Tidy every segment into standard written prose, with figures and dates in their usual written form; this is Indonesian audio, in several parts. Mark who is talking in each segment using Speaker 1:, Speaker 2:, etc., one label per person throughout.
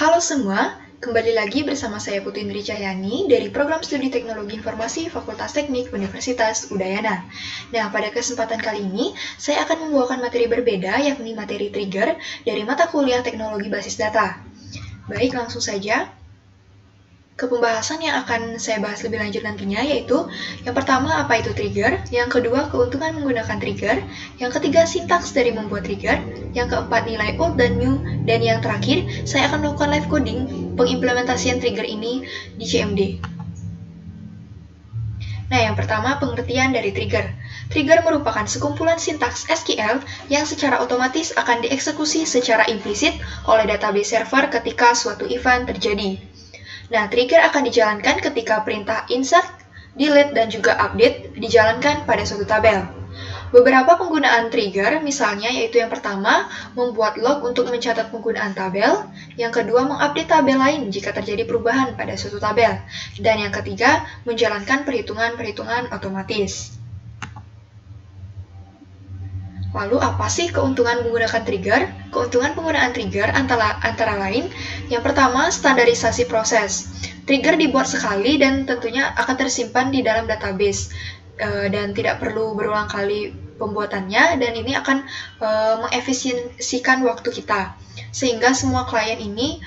Speaker 1: Halo semua, kembali lagi bersama saya Putri Indri Cahyani dari Program Studi Teknologi Informasi Fakultas Teknik Universitas Udayana. Nah, pada kesempatan kali ini, saya akan membawakan materi berbeda, yakni materi trigger dari mata kuliah Teknologi Basis Data. Baik, langsung saja ke pembahasan yang akan saya bahas lebih lanjut nantinya, yaitu yang pertama, apa itu trigger, yang kedua, keuntungan menggunakan trigger, yang ketiga, sintaks dari membuat trigger, yang keempat, nilai old dan new, dan yang terakhir, saya akan melakukan live coding pengimplementasian trigger ini di CMD. Nah, yang pertama, pengertian dari trigger. Trigger merupakan sekumpulan sintaks SQL yang secara otomatis akan dieksekusi secara implisit oleh database server ketika suatu event terjadi. Nah, trigger akan dijalankan ketika perintah insert, delete, dan juga update dijalankan pada suatu tabel. Beberapa penggunaan trigger, misalnya yaitu yang pertama, membuat log untuk mencatat penggunaan tabel, yang kedua, mengupdate tabel lain jika terjadi perubahan pada suatu tabel, dan yang ketiga, menjalankan perhitungan-perhitungan otomatis. Lalu, apa sih keuntungan menggunakan trigger? Keuntungan penggunaan trigger antara lain, yang pertama, standarisasi proses. Trigger dibuat sekali dan tentunya akan tersimpan di dalam database dan tidak perlu berulang kali pembuatannya, dan ini akan mengefisiensikan waktu kita. Sehingga semua klien ini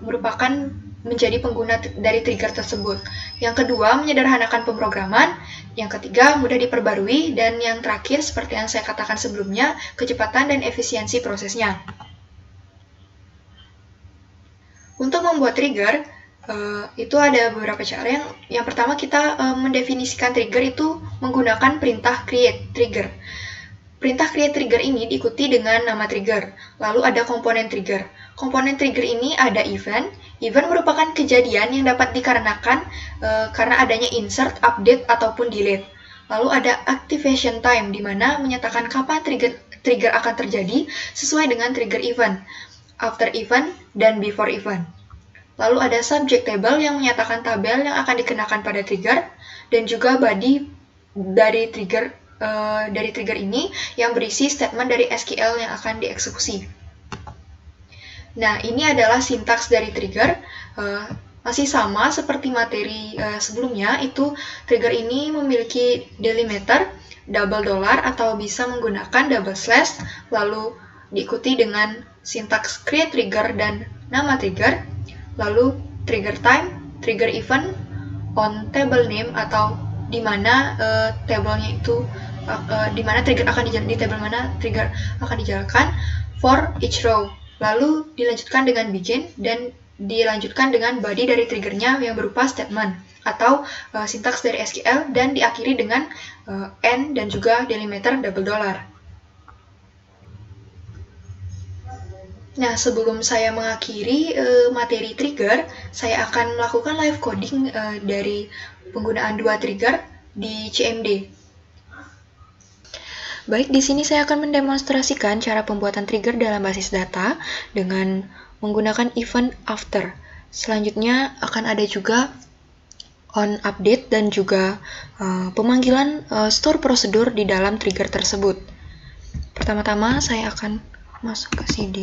Speaker 1: merupakan menjadi pengguna dari trigger tersebut. Yang kedua, menyederhanakan pemrograman. Yang ketiga, mudah diperbarui. Dan yang terakhir, seperti yang saya katakan sebelumnya, kecepatan dan efisiensi prosesnya. Untuk membuat trigger, itu ada beberapa cara. Yang pertama, kita mendefinisikan trigger itu menggunakan perintah create trigger. Perintah create trigger ini diikuti dengan nama trigger. Lalu ada komponen trigger. Komponen trigger ini ada event. Event merupakan kejadian yang dapat dikarenakan karena adanya insert, update, ataupun delete. Lalu ada activation time, di mana menyatakan kapan trigger akan terjadi sesuai dengan trigger event, after event, dan before event. Lalu ada subject table yang menyatakan tabel yang akan dikenakan pada trigger, dan juga body dari trigger ini yang berisi statement dari SQL yang akan dieksekusi. Nah, ini adalah sintaks dari trigger. Masih sama seperti materi sebelumnya, itu trigger ini memiliki delimiter, double dollar, atau bisa menggunakan double slash, lalu diikuti dengan sintaks create trigger dan nama trigger, lalu trigger time, trigger event, on table name, atau di mana tabelnya itu di mana trigger akan di table mana trigger akan dijalankan, for each row. Lalu dilanjutkan dengan begin dan dilanjutkan dengan body dari triggernya yang berupa statement atau sintaks dari SQL, dan diakhiri dengan end dan juga delimiter double dollar. Nah, sebelum saya mengakhiri materi trigger, saya akan melakukan live coding dari penggunaan dua trigger di CMD. Baik, di sini saya akan mendemonstrasikan cara pembuatan trigger dalam basis data dengan menggunakan event after. Selanjutnya akan ada juga on update dan juga pemanggilan store prosedur di dalam trigger tersebut. Pertama-tama saya akan masuk ke CD.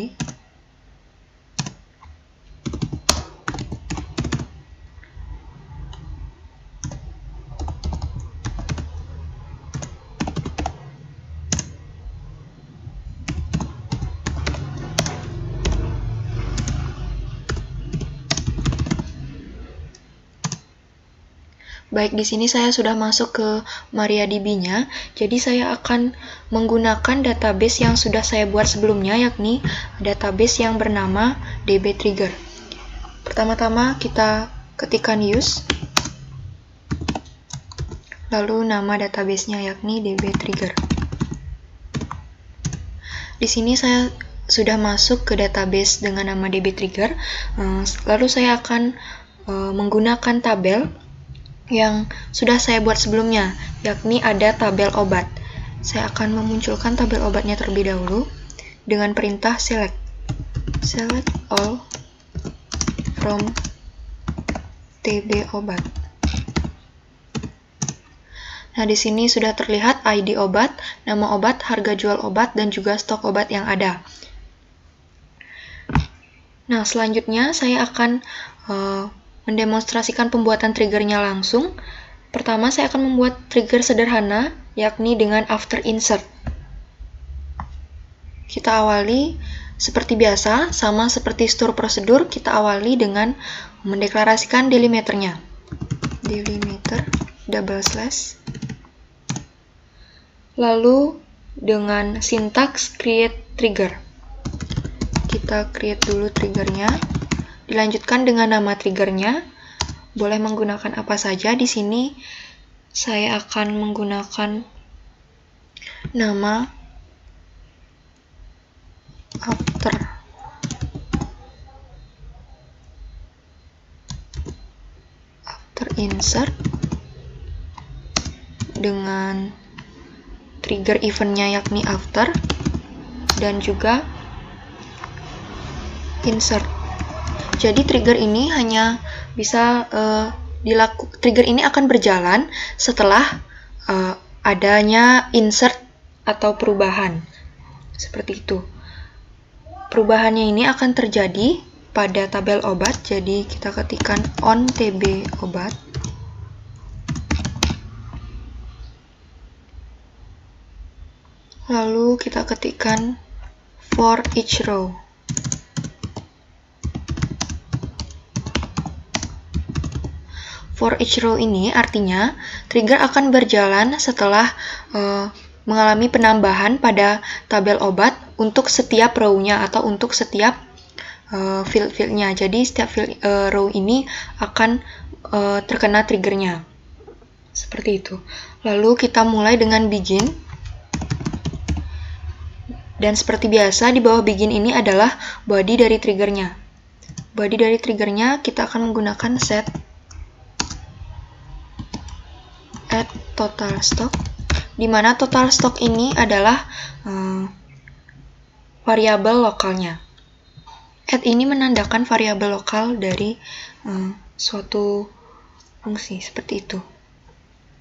Speaker 1: Baik, di sini saya sudah masuk ke MariaDB-nya, jadi saya akan menggunakan database yang sudah saya buat sebelumnya, yakni database yang bernama dbtrigger. Pertama-tama kita ketikkan use, lalu nama database-nya yakni dbtrigger. Di sini saya sudah masuk ke database dengan nama dbtrigger, lalu saya akan menggunakan tabel yang sudah saya buat sebelumnya, yakni ada tabel obat. Saya akan memunculkan tabel obatnya terlebih dahulu dengan perintah select all from tb obat. Nah, di sini sudah terlihat ID obat, nama obat, harga jual obat, dan juga stok obat yang ada. Nah, selanjutnya saya akan mendemonstrasikan pembuatan triggernya langsung. Pertama, saya akan membuat trigger sederhana, yakni dengan after insert. Kita awali seperti biasa, sama seperti store prosedur, kita awali dengan mendeklarasikan delimiternya. Delimiter, double slash. Lalu, dengan sintaks create trigger. Kita create dulu triggernya. Dilanjutkan dengan nama triggernya. Boleh menggunakan apa saja. Di sini saya akan menggunakan nama after insert dengan trigger eventnya yakni after dan juga insert. Jadi trigger ini hanya bisa trigger ini akan berjalan setelah adanya insert atau perubahan. Seperti itu. Perubahannya ini akan terjadi pada tabel obat. Jadi kita ketikkan on TB obat. Lalu kita ketikkan for each row. For each row ini artinya trigger akan berjalan setelah mengalami penambahan pada tabel obat untuk setiap row-nya atau untuk setiap field-nya. Jadi setiap row ini akan terkena triggernya. Seperti itu. Lalu kita mulai dengan begin. Dan seperti biasa di bawah begin ini adalah body dari triggernya. Body dari triggernya kita akan menggunakan set add total stock, di mana total stock ini adalah variabel lokalnya. Add ini menandakan variabel lokal dari suatu fungsi seperti itu.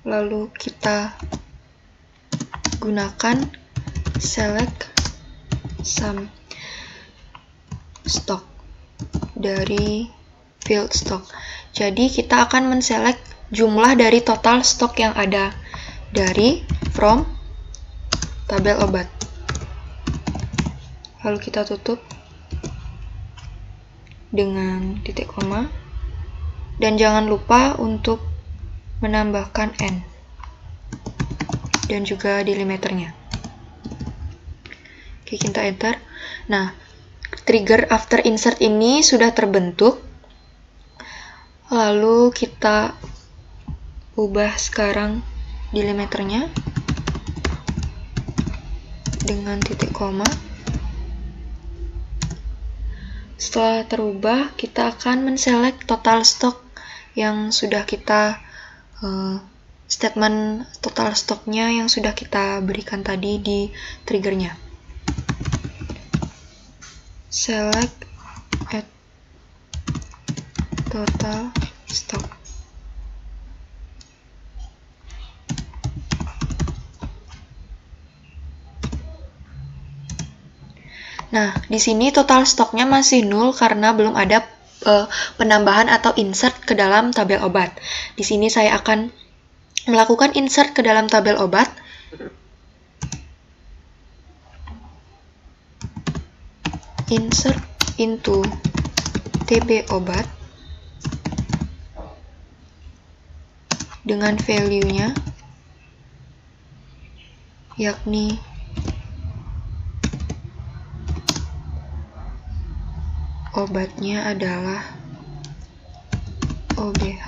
Speaker 1: Lalu kita gunakan select sum stock dari field stock. Jadi kita akan menselect jumlah dari total stok yang ada dari from tabel obat. Lalu kita tutup dengan titik koma dan jangan lupa untuk menambahkan n dan juga delimiternya. Oke, kita enter. Nah, trigger after insert ini sudah terbentuk. Lalu kita ubah sekarang delimiternya dengan titik koma. Setelah terubah, kita akan menselect total stock yang sudah kita statement total stoknya yang sudah kita berikan tadi di triggernya. Select add total stock. Nah, di sini total stoknya masih 0 karena belum ada penambahan atau insert ke dalam tabel obat. Di sini saya akan melakukan insert ke dalam tabel obat. Insert into TB obat dengan value-nya yakni obatnya adalah OBH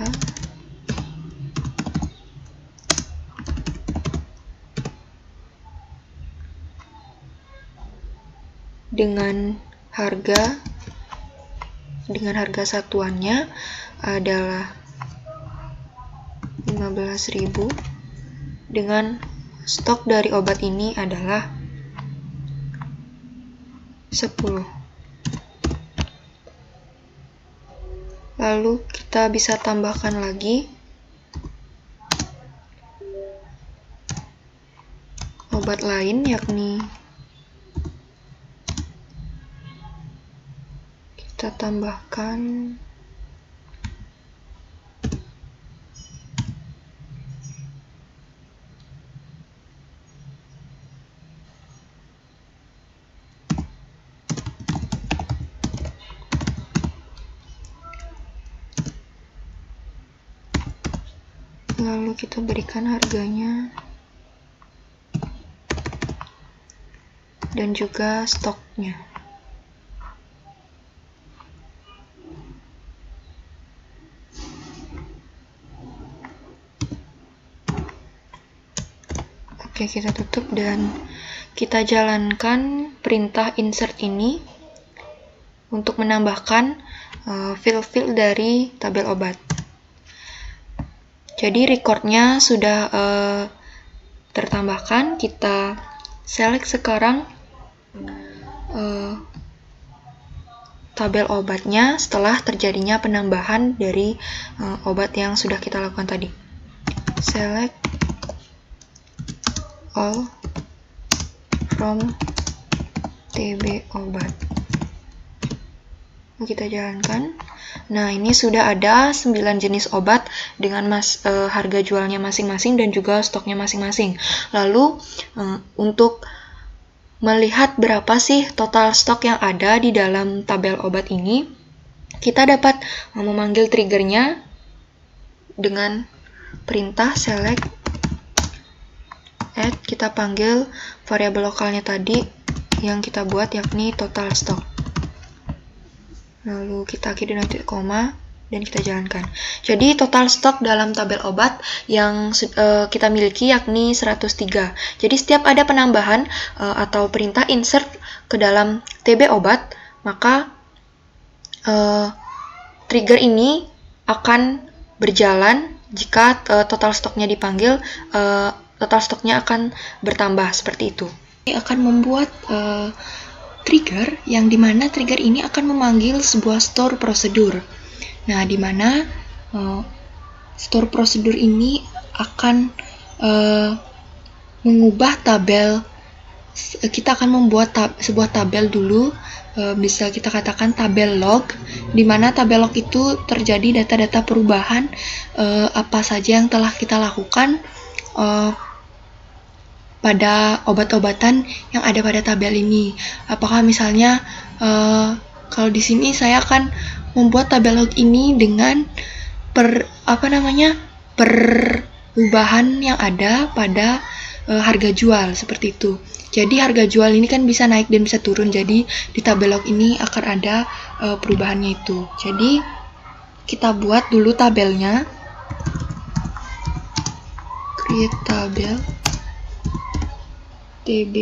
Speaker 1: dengan harga satuannya adalah 15.000 dengan stok dari obat ini adalah 10. Lalu kita bisa tambahkan lagi obat lain yakni kita tambahkan lalu kita berikan harganya dan juga stoknya. Oke, kita tutup dan kita jalankan perintah insert ini untuk menambahkan field-field dari tabel obat. Jadi recordnya sudah tertambahkan. Kita select sekarang tabel obatnya setelah terjadinya penambahan dari obat yang sudah kita lakukan tadi. Select all from TB obat. Kita jalankan. Nah, ini sudah ada 9 jenis obat dengan harga jualnya masing-masing dan juga stoknya masing-masing. Lalu, untuk melihat berapa sih total stok yang ada di dalam tabel obat ini, kita dapat memanggil triggernya dengan perintah select add. Kita panggil variabel lokalnya tadi yang kita buat, yakni total stock. Lalu kita akhiri dengan titik koma dan kita jalankan. Jadi total stok dalam tabel obat yang kita miliki yakni 103. Jadi setiap ada penambahan atau perintah insert ke dalam TB obat, maka trigger ini akan berjalan jika total stoknya dipanggil, total stoknya akan bertambah seperti itu. Ini akan membuat trigger yang dimana trigger ini akan memanggil sebuah store prosedur. Nah, dimana store prosedur ini akan mengubah tabel. Kita akan membuat sebuah tabel dulu, bisa kita katakan tabel log, dimana tabel log itu terjadi data-data perubahan apa saja yang telah kita lakukan pada obat-obatan yang ada pada tabel ini. Apakah misalnya kalau di sini saya akan membuat tabel log ini dengan perubahan yang ada pada harga jual seperti itu. Jadi harga jual ini kan bisa naik dan bisa turun. Jadi di tabel log ini akan ada perubahannya itu. Jadi kita buat dulu tabelnya. Create tabel TB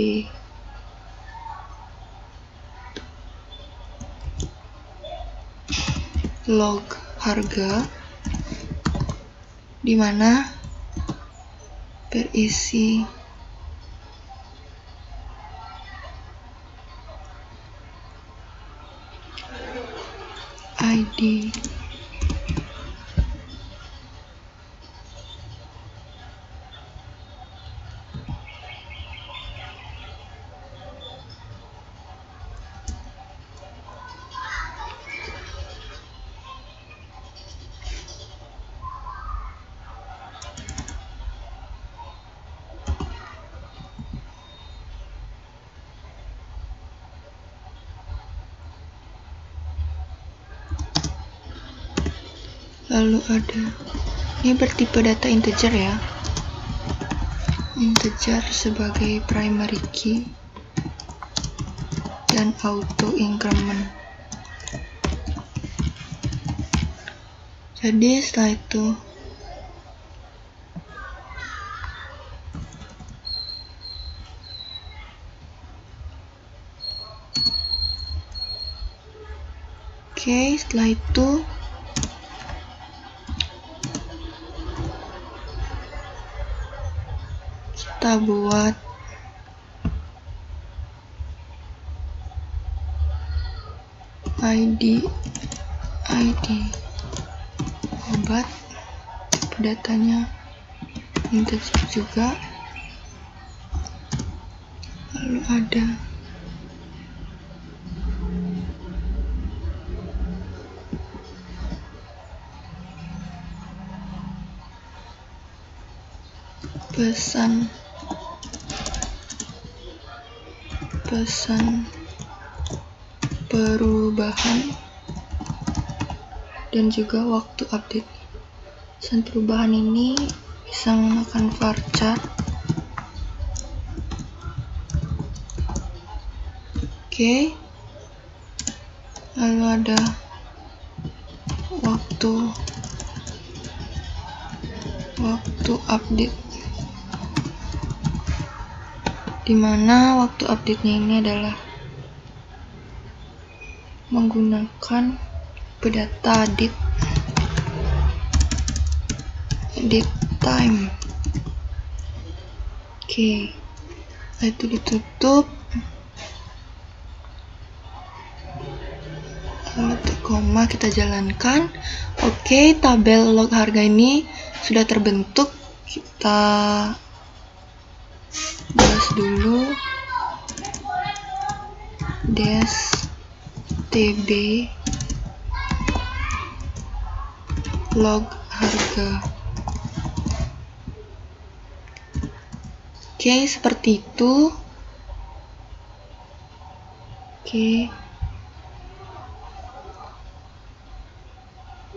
Speaker 1: log harga, di mana berisi ID lalu ada ini bertipe data integer ya, integer sebagai primary key dan auto increment. Jadi setelah itu setelah itu kita buat ID obat, datanya integer juga, lalu ada pesan perubahan dan juga waktu update. Pesan perubahan ini bisa menggunakan varchar. Oke. Lalu ada waktu update, dimana waktu update-nya ini adalah menggunakan data date time. Oke, itu ditutup. Lalu koma kita jalankan. Oke, tabel log harga ini sudah terbentuk. Kita bahas dulu. Des TB log harga. Oke, seperti itu. Oke.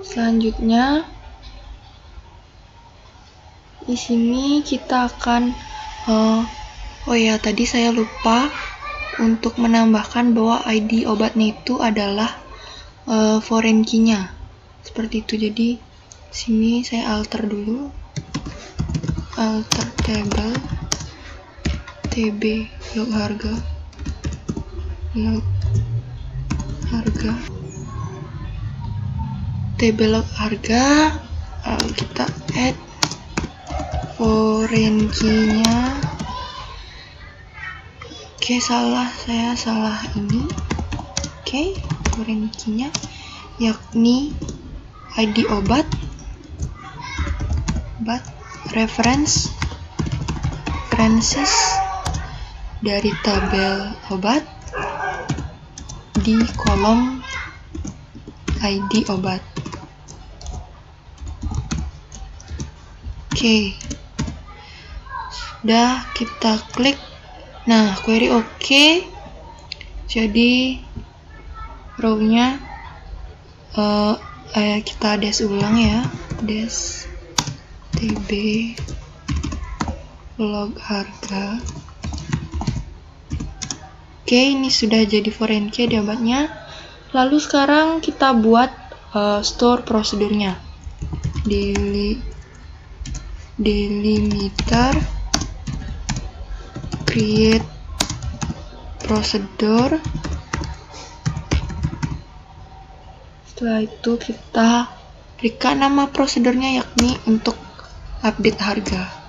Speaker 1: Selanjutnya di sini kita akan oh ya, tadi saya lupa untuk menambahkan bahwa ID obatnya itu adalah foreign key-nya. Seperti itu. Jadi sini saya alter dulu. Alter table TB log harga. TB log harga. Lalu kita add foreign key-nya. Oke, saya salah ini. Oke, foreign key-nya yakni ID obat references dari tabel obat di kolom ID obat. Oke, sudah, kita klik. Nah, query oke. Jadi row-nya kita dash ulang ya. Dash TB log harga. Oke, ini sudah jadi foreign key di obatnya. Lalu sekarang kita buat store prosedurnya. Delimiter create procedure. Setelah itu kita berikan nama prosedurnya yakni untuk update harga.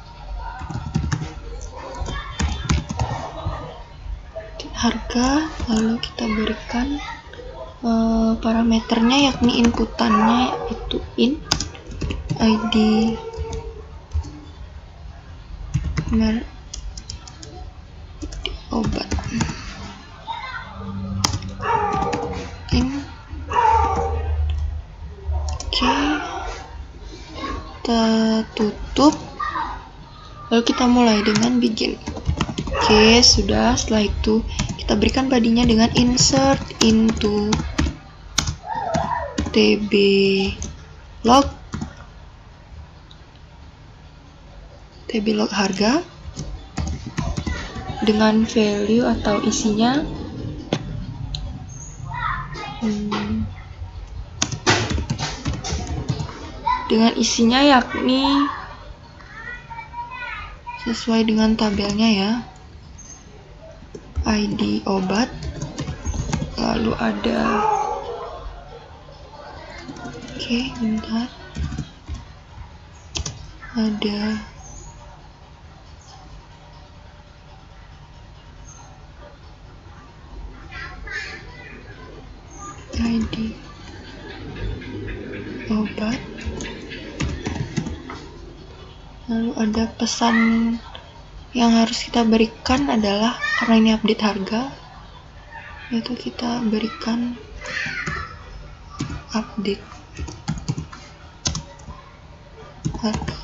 Speaker 1: Lalu kita berikan parameternya yakni inputannya itu ID obat. Oke, kita tutup. Lalu kita mulai dengan begin. Oke, sudah. Setelah itu kita berikan bodinya dengan insert into TB log harga dengan value atau isinya yakni sesuai dengan tabelnya ya, ID obat, lalu ada ada ID obat, lalu ada pesan yang harus kita berikan adalah, karena ini update harga, yaitu kita berikan update harga.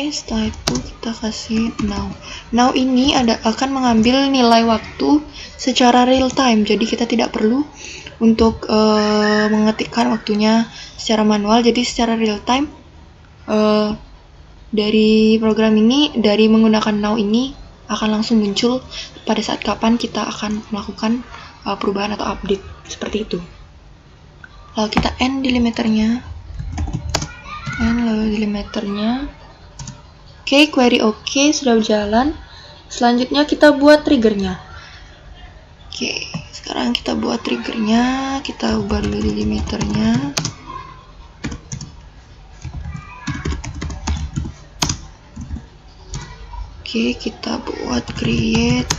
Speaker 1: Oke, setelah itu kita kasih now. Now ini akan mengambil nilai waktu secara real time, jadi kita tidak perlu untuk mengetikkan waktunya secara manual. Jadi secara real time dari program ini, dari menggunakan now ini akan langsung muncul pada saat kapan kita akan melakukan perubahan atau update, seperti itu. Lalu kita end delimiternya, lalu delimiternya. Oke, query oke, sudah berjalan. Selanjutnya kita buat triggernya. Oke, sekarang kita buat triggernya. Kita ubah dulu delimiternya. Oke, kita buat create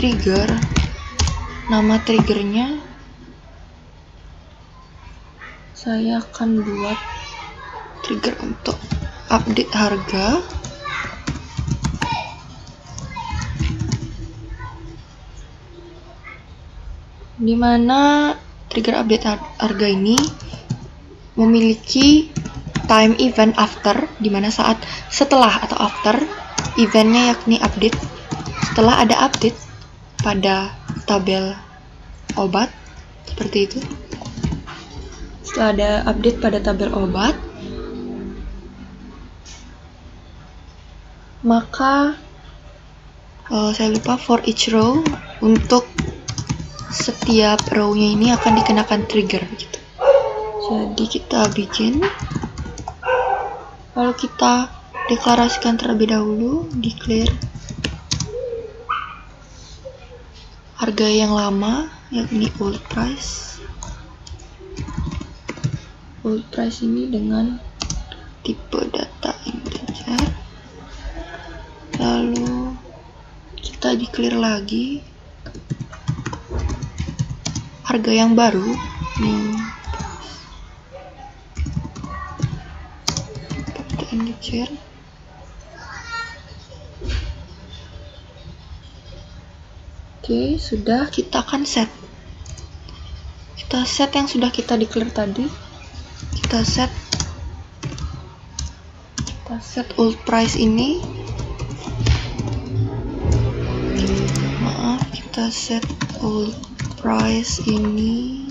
Speaker 1: trigger. Nama triggernya saya akan buat trigger untuk update harga. Dimana trigger update harga ini memiliki time event after, dimana saat setelah atau after eventnya, yakni update. Setelah ada update pada tabel obat, seperti itu. Setelah ada update pada tabel obat, maka saya lupa, for each row, untuk setiap row-nya ini akan dikenakan trigger gitu. Jadi kita bikin, lalu kita deklarasikan terlebih dahulu, declare harga yang lama, yakni old price. Old price ini dengan tipe data integer. Lalu kita declare lagi harga yang baru, new data integer. Oke, sudah, kita akan set. Kita set yang sudah kita declare tadi. Kita set old price ini. Kita set old price ini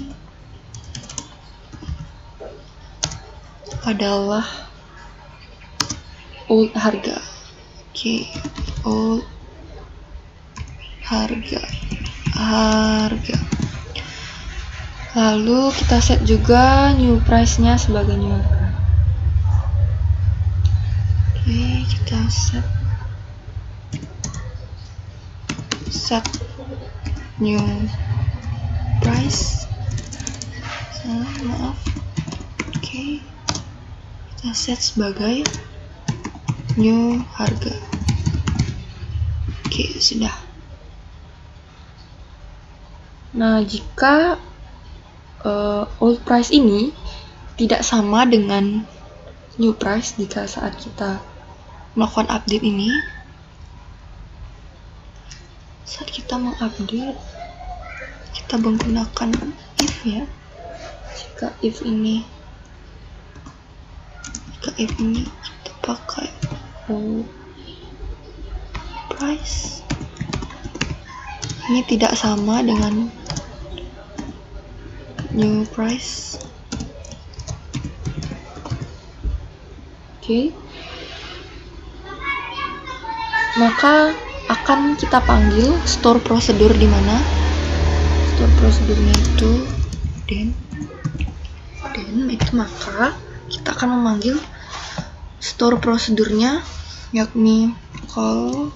Speaker 1: adalah old harga. Oke, old harga. Lalu kita set juga new price-nya sebagai new harga. Oke, kita set new price. Oke, kita set sebagai new harga. Oke, sudah. Nah, jika old price ini tidak sama dengan new price, jika saat kita melakukan update ini, saat kita mengupdate, kita menggunakan if ya. Jika if ini kita pakai old price, ini tidak sama dengan new price. Oke. Maka akan kita panggil store prosedur, di mana store prosedurnya itu then itu, maka kita akan memanggil store prosedurnya, yakni call.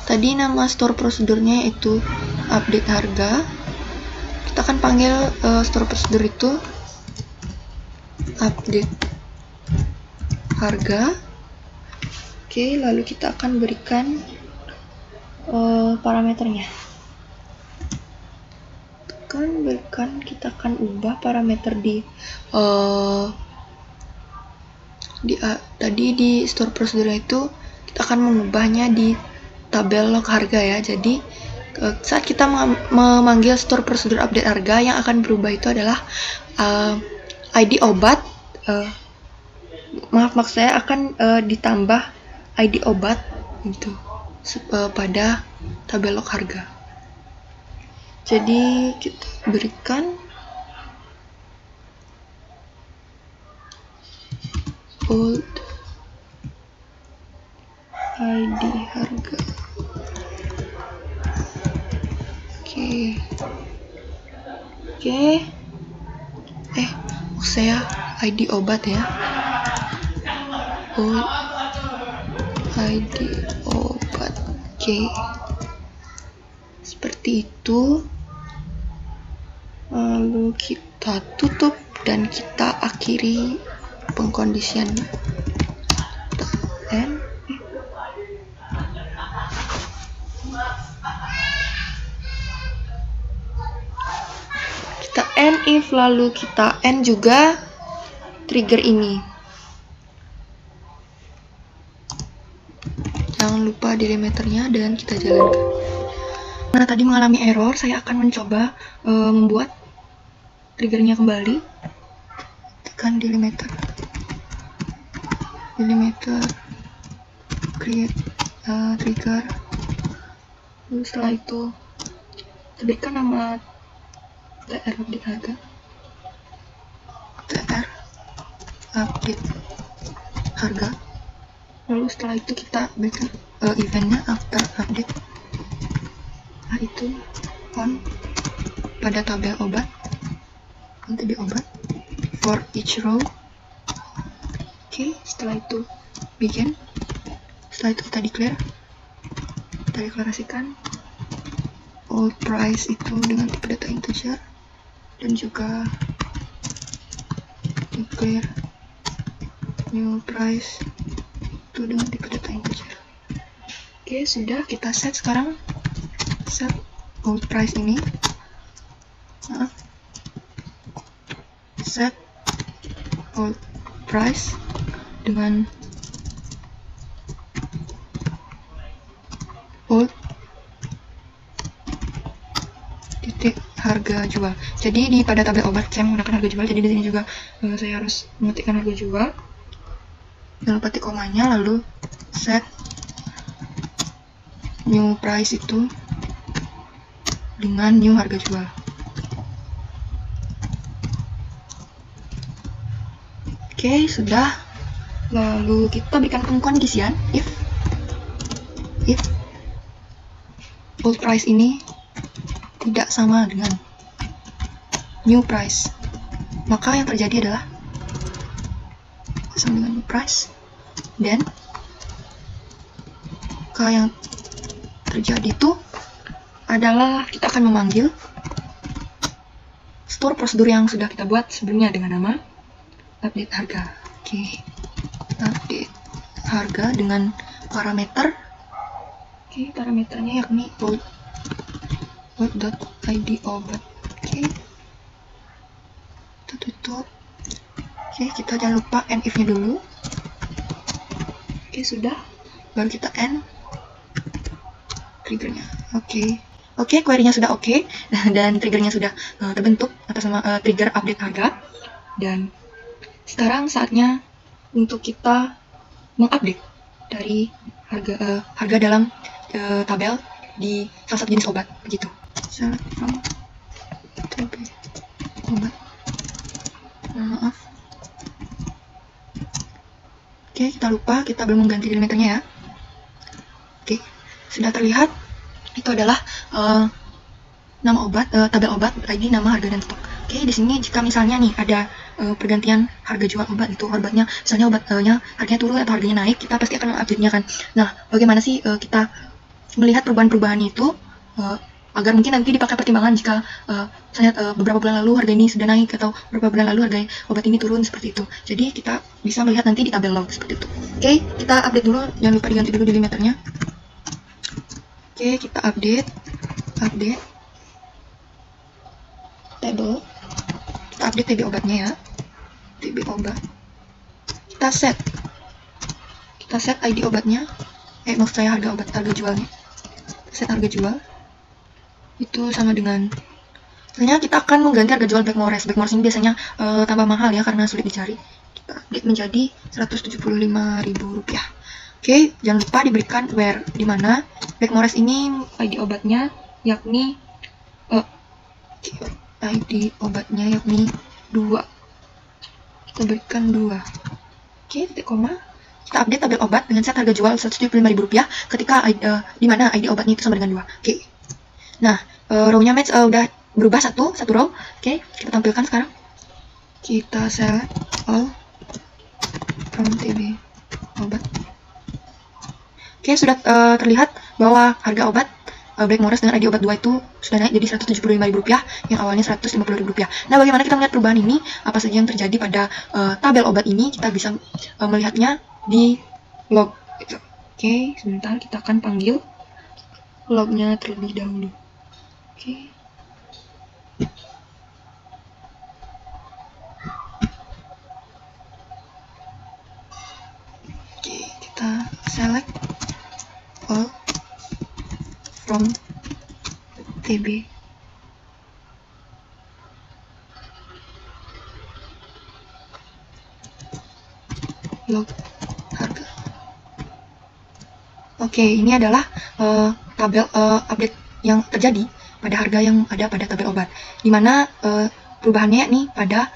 Speaker 1: Tadi nama store prosedurnya yaitu update harga. Kita akan panggil store prosedur itu update harga. Oke, lalu kita akan berikan parameternya. Kita akan ubah parameter tadi di store prosedurnya itu, kita akan mengubahnya di tabel log harga ya. Jadi saat kita memanggil store prosedur update harga, yang akan berubah itu adalah ID obat, maksud saya akan ditambah ID obat gitu pada tabel log harga. Jadi kita berikan old ID harga. Oke. Maksud saya ID obat ya. Old ID obat. Oke. Seperti itu. Lalu kita tutup dan kita akhiri pengkondisian. Kita end if, lalu kita end juga trigger ini. Jangan lupa delimiternya dan kita jalankan. Nah, tadi mengalami error, saya akan mencoba membuat triggernya kembali. Tekan delimiter, create trigger. Lalu setelah itu kita berikan nama TR update harga, TR update harga. Lalu setelah itu kita berikan eventnya after update. Nah, itu on pada tabel obat, tabel obat for each row. Oke, setelah itu begin. Setelah itu kita declare, kita deklarasikan old price itu dengan tipe data integer, dan juga declare new price itu dengan tipe data integer. Oke, sudah kita set sekarang. Set old price ini. Set old price dengan old titik harga jual. Jadi di pada tabel obat saya menggunakan harga jual, jadi di sini juga saya harus mengetikkan harga jual. Jangan lupa titik komanya, lalu set new price itu dengan new harga jual. Oke, sudah. Lalu kita berikan pengkondisian if old price ini tidak sama dengan new price, maka yang terjadi adalah sama dengan new price, dan kalau yang terjadi itu adalah kita akan memanggil store prosedur yang sudah kita buat sebelumnya dengan nama update harga. Oke, update harga dengan parameter. Oke, parameternya yakni old.id obat. Oke, kita tutup. Oke, kita jangan lupa end if-nya dulu. Oke, sudah. Baru kita end triggernya. Oke, query-nya sudah oke, dan triggernya sudah terbentuk atas nama trigger update harga. Dan sekarang saatnya untuk kita mengupdate dari harga dalam tabel di salah satu jenis obat, begitu. Select from tabel obat. Maaf. Oke, kita lupa, kita belum mengganti delimiternya ya. Oke, sudah terlihat. Itu adalah nama obat, tabel obat, ID, nama, harga, dan stok. Oke, di sini jika misalnya nih ada pergantian harga jual obat, itu obatnya, misalnya obatnya harganya turun atau harganya naik, kita pasti akan mengupdate-nya kan. Nah, bagaimana sih kita melihat perubahan-perubahan itu agar mungkin nanti dipakai pertimbangan jika misalnya beberapa bulan lalu harga ini sudah naik atau beberapa bulan lalu harga obat ini turun, seperti itu. Jadi kita bisa melihat nanti di tabel log seperti itu. Oke, kita update dulu, jangan lupa diganti dulu delimiternya. Oke, kita update table. Kita update TB obatnya ya. TB obat. Kita set ID obatnya. Maksud saya harga jualnya. Set harga jual. Itu sama dengan, misalnya kita akan mengganti harga jual Blackmores. Blackmores ini biasanya tambah mahal ya karena sulit dicari. update menjadi Rp175.000. Oke, jangan lupa diberikan where, di mana Blackmores ini ID obatnya yakni ID obatnya yakni 2. Kita berikan 2. Oke, titik koma. Kita update tabel obat dengan set harga jual Rp175.000 ketika di mana ID obatnya itu sama dengan 2. Oke. Nah, row-nya match udah berubah satu row. Oke, kita tampilkan sekarang. Kita select all from TB obat. Oke, sudah terlihat bahwa harga obat Blackmores dengan ID obat 2 itu sudah naik jadi Rp175.000 yang awalnya Rp150.000. Nah, bagaimana kita melihat perubahan ini? Apa saja yang terjadi pada tabel obat ini? Kita bisa melihatnya di log. Oke, sebentar kita akan panggil lognya terlebih dahulu. Oke. Oke, kita select all from TB. Log harga. Oke, ini adalah tabel update yang terjadi pada harga yang ada pada tabel obat, dimana perubahannya yakni pada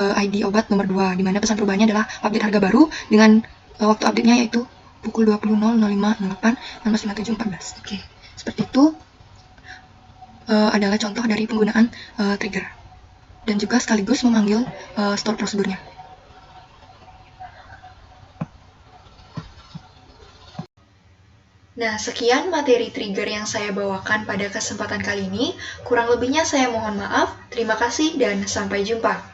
Speaker 1: ID obat nomor 2, dimana pesan perubahannya adalah update harga baru dengan waktu update-nya yaitu pukul 20.05.08 Oke, seperti itu adalah contoh dari penggunaan trigger dan juga sekaligus memanggil store prosedurnya. Nah, sekian materi trigger yang saya bawakan pada kesempatan kali ini. Kurang lebihnya saya mohon maaf. Terima kasih dan sampai jumpa.